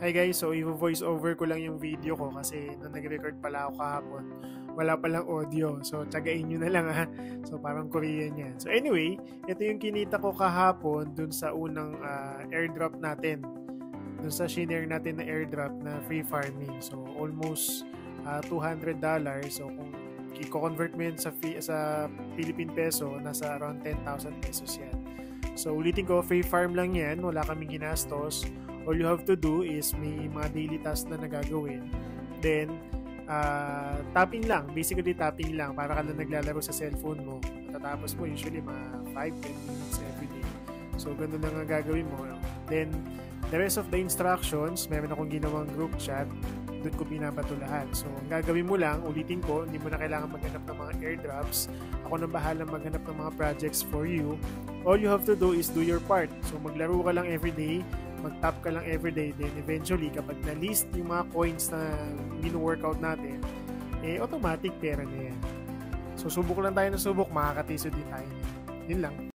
Hi guys, so i-voice over ko lang yung video ko kasi nung nag-record pala ako kahapon, wala palang audio. So, tsagain nyo na lang ha. So, parang Korean yan. So, anyway, ito yung kinita ko kahapon dun sa unang airdrop natin. Dun sa shinare natin na airdrop na free farming. So, almost $200. So, kung i-convert mo yun sa Philippine peso, nasa around 10,000 pesos yan. So, ulitin ko, free farm lang yan. Wala kaming ginastos. All you have to do is may mga daily tasks na nagagawin. Then, tapping lang. Basically, tapping lang. Para ka lang naglalaro sa cellphone mo. Matatapos mo usually mga 5-10 minutes every day. So, ganun lang ang gagawin mo. Then, the rest of the instructions, meron akong ginawang group chat. Doon ko binabato lahat. So, ang gagawin mo lang, ulitin ko, hindi mo na kailangan maghanap ng mga airdrops. Ako nang bahala maghanap ng mga projects for you. All you have to do is do your part. So, maglaro ka lang everyday, mag-tap ka lang everyday, then eventually, kapag na-list yung mga coins na mino-workout natin, automatic pera na yan. So, subok lang tayo ng subok, makakatiso din tayo. Yun lang.